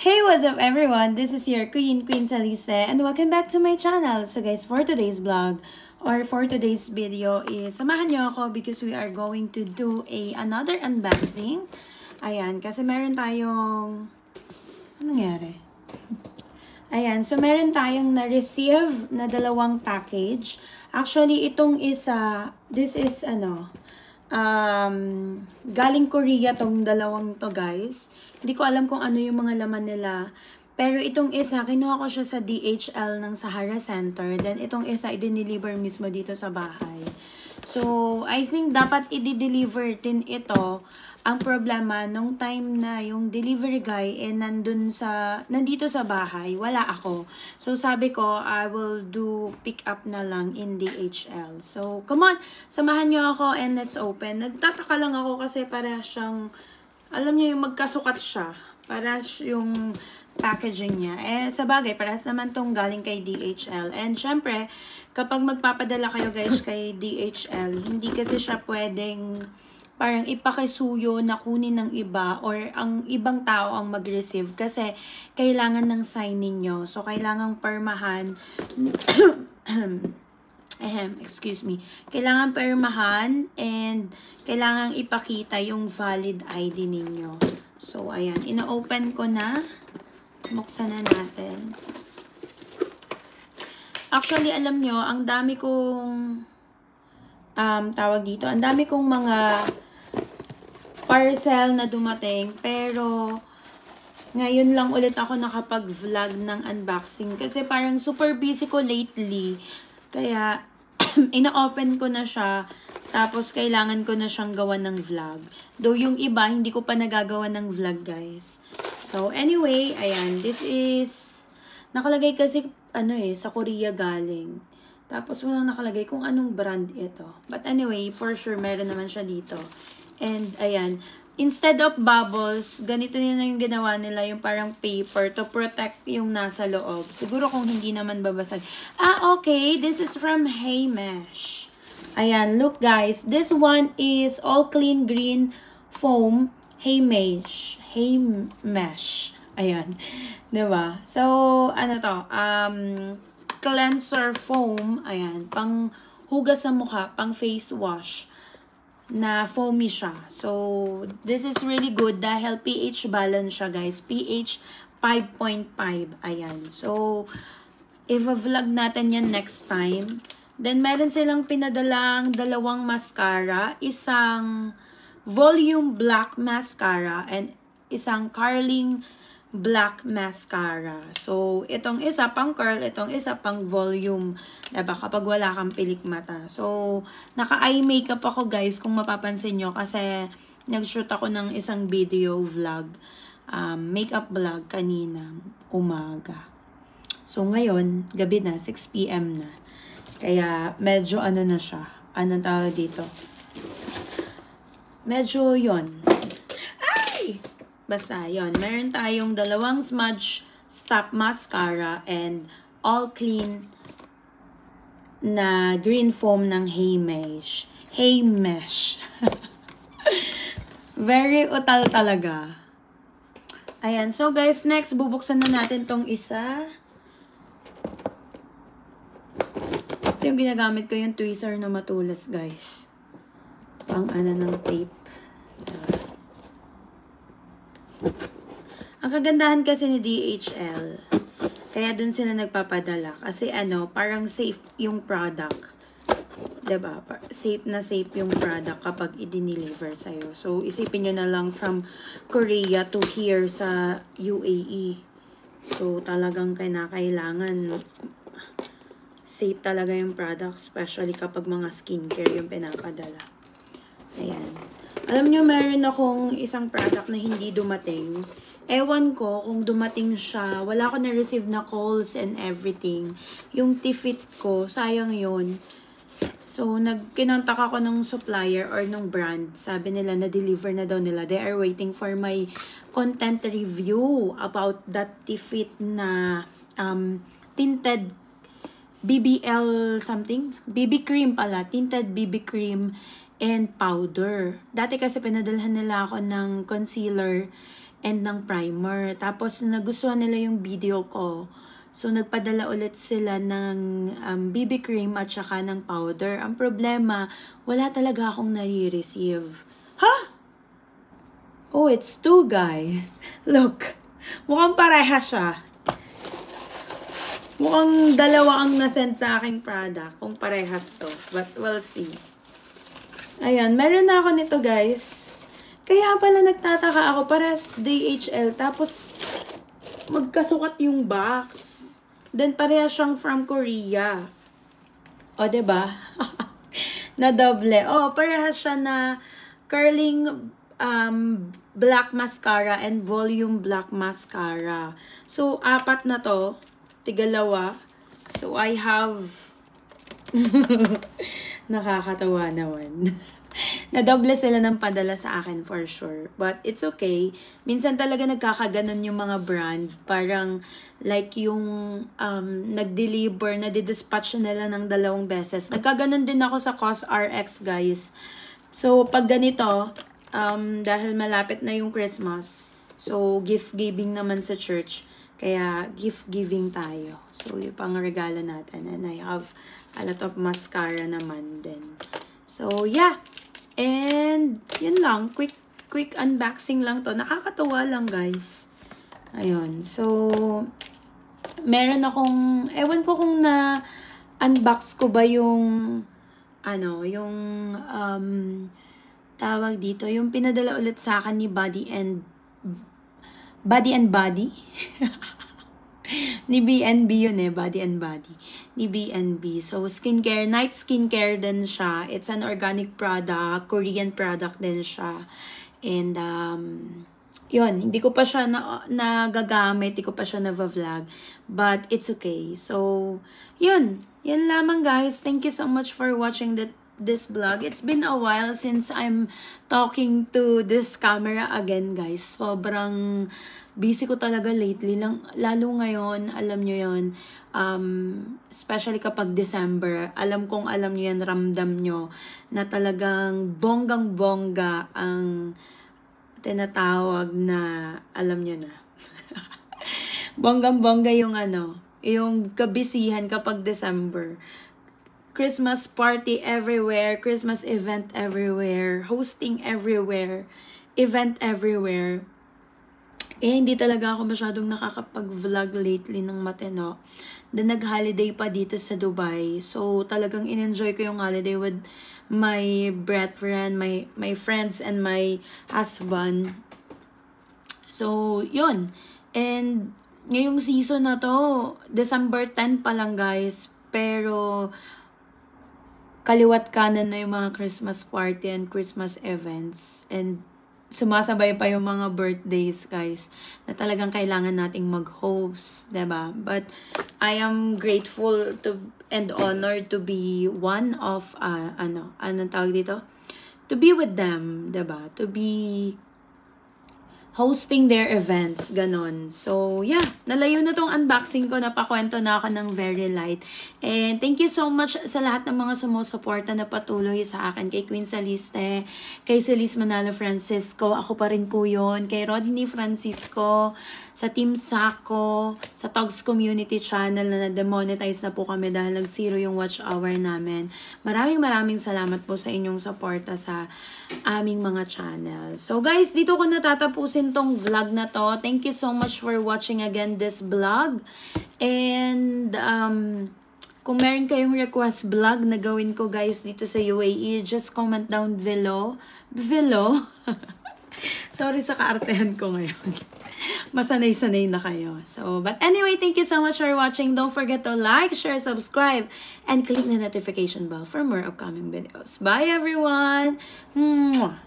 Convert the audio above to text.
Hey, what's up everyone? This is your Queen Salise and welcome back to my channel. So guys, for today's vlog or for today's video is samahan niyo ako because we are going to do another unboxing. Ayan, kasi meron tayong anong nangyari? Ayan, so meron tayong na-receive na dalawang package. Actually, itong isa, this is galing Korea tong dalawang to guys. Hindi ko alam kung ano yung mga laman nila. Pero itong isa, kinuha ko siya sa DHL ng Sahara Center. Then itong isa, i-deliver mismo dito sa bahay. So, I think dapat i-deliver din ito. Ang problema, nung time na yung delivery guy nandito sa bahay, wala ako. So, sabi ko, I will do pick up na lang in DHL. So, come on, samahan nyo ako and let's open. Nagtataka lang ako kasi para siyang, alam niyo yung magkasukat siya. Para yung packaging niya. Sa bagay, parehas naman tong galing kay DHL. And syempre, kapag magpapadala kayo guys kay DHL, hindi kasi siya pwedeng parang ipakisuyo na kunin ng iba or ang ibang tao ang mag-receive kasi kailangan ng sign ninyo. So, kailangang permahan excuse me. Kailangan permahan and kailangang ipakita yung valid ID ninyo. So, ayan. Ina-open ko na. Buksan na natin. Actually, alam nyo, ang dami kong tawag dito. Ang dami kong mga parcel na dumating. Pero, ngayon lang ulit ako nakapag-vlog ng unboxing. Kasi parang super busy ko lately. Kaya, ina-open ko na siya. Tapos, kailangan ko na siyang gawa ng vlog. Though, yung iba, hindi ko pa nagagawa ng vlog, guys. So, anyway, ayan. This is, nakalagay kasi, sa Korea galing. Tapos, walang nakalagay kung anong brand ito. But anyway, for sure, meron naman siya dito. And, ayan. Instead of bubbles, ganito na yung ginawa nila, yung parang paper to protect yung nasa loob. Siguro kung hindi naman babasag. Okay. This is from Haymesh. Ayan, look guys. This one is all clean green foam Haymesh. Haymesh. Ayan. Diba? So, ano to? Cleanser foam. Ayan. Pang hugas sa mukha. Pang face wash. Na foamy siya. So, this is really good dahil pH balance siya, guys. pH 5.5. Ayan. So, i-vlog natin yan next time. Then, meron silang pinadalang dalawang mascara. Isang volume black mascara and isang curling black mascara. So, itong isa pang curl, itong isa pang volume. Diba? Kapag wala kang pilik mata. So, naka-eye makeup ako guys, kung mapapansin nyo. Kasi, nag-shoot ako ng isang video vlog. Makeup vlog kanina, umaga. So, ngayon, gabi na, 6 PM na. Kaya, medyo na siya. Anong tawag dito? Medyo yon. Ay! Basta, yon. Meron tayong dalawang smudge stop mascara and all clean na green foam ng Haymesh. Haymesh. Very utal talaga. Ayan. So, guys, next, bubuksan na natin tong isa. Ito yung ginagamit ko, yung tweezer na matulas, guys. Pang ng tape. Ang kagandahan kasi ni DHL, kaya dun sila nagpapadala. Kasi parang safe yung product. Diba? Safe na safe yung product kapag i-deliver sa'yo. So, isipin nyo na lang from Korea to here sa UAE. So, talagang kailangan safe talaga yung product. Especially kapag mga skincare yung pinapadala. Ayan. Alam nyo, meron akong isang product na hindi dumating. Ewan ko kung dumating siya. Wala ko na-receive na calls and everything. Yung Tifit ko, sayang yun. So, kinontak ako ng supplier or ng brand. Sabi nila na-deliver na daw nila. They are waiting for my content review about that Tifit na tinted BBL something. BB cream pala. Tinted BB cream and powder. Dati kasi pinadalhan nila ako ng concealer and ng primer. Tapos nagustuhan nila yung video ko. So nagpadala ulit sila ng BB cream at saka ng powder. Ang problema, wala talaga akong nare-receive. Ha? Oh, it's 2 guys. Look. Mukhang pareha siya. Mukhang dalawa ang nasend sa aking product kung parehas to. But we'll see. Ayan, meron na ako nito guys. Kaya pala nagtataka ako, parehas DHL, tapos magkasukat yung box. Then parehas siyang from Korea. O, diba? Na doble. O, parehas siya na curling black mascara and volume black mascara. So, 4 na to. Tigalawa. So, I have... Nakakatawa naman. Nadoble sila ng padala sa akin for sure. But it's okay. Minsan talaga nagkakaganon yung mga brand. Parang like yung nag-deliver, nadidispatch nila ng 2 beses. Nagkaganon din ako sa COSRX guys. So pag ganito, dahil malapit na yung Christmas, so gift giving naman sa church. Kaya gift giving tayo. So yung pang regalo natin. And I have a lot of mascara naman din. So yeah. And, yun lang. Quick unboxing lang to. Nakakatuwa lang, guys. Ayun. So, meron akong, ewan ko kung na-unbox ko ba yung, yung, tawag dito, yung pinadala ulit sa akin ni Body and Body. Ni BNB yun Body and Body. Ni BNB. So, skincare, night skincare din siya. It's an organic product, Korean product din siya. And, yun, hindi ko pa siya nagagamit, hindi ko pa siya na-vlog. But, it's okay. So, yun. Yan lamang guys. Thank you so much for watching this vlog. It's been a while since I'm talking to this camera again guys. Sobrang busy ko talaga lately lang, lalo ngayon, alam nyo yun, especially kapag December, alam nyo yan, ramdam nyo, na talagang bonggang-bongga ang tinatawag na, alam nyo na, bonggang-bongga yung yung kabisihan kapag December. Christmas party everywhere, Christmas event everywhere, hosting everywhere, event everywhere. Hindi talaga ako masyadong nakakapag-vlog lately ng matino. Then nag-holiday pa dito sa Dubai. So talagang in-enjoy ko yung holiday with my brethren, my friends, and my husband. So, yun. And ngayong season na to, December 10 pa lang guys. Pero kaliwat kanan na yung mga Christmas party and Christmas events. And sumasabay pa yung mga birthdays, guys, na talagang kailangan nating mag-host, diba? But I am grateful and honored to be one of, anong tawag dito? To be with them, diba? To be hosting their events, ganon. So, yeah, nalayo na tong unboxing ko, napakwento na ako ng very light. And thank you so much sa lahat ng mga sumusuporta na patuloy sa akin, kay Queen Saliste, kay Celis Manalo Francisco, ako pa rin po yun, kay Rodney Francisco, sa Team Sako, sa Togs Community Channel na na-demonetize na po kami dahil nag-zero yung watch hour namin. Maraming salamat po sa inyong suporta sa aming mga channel. So guys, dito ko natatapusin tong vlog na to. Thank you so much for watching again this vlog. And kung meron kayong request vlog na gawin ko guys dito sa UAE, just comment down below. Sorry sa kaartehan ko ngayon. Masanay-sanay na kayo. So, but anyway, thank you so much for watching. Don't forget to like, share, subscribe, and click the notification bell for more upcoming videos. Bye everyone! Mwah!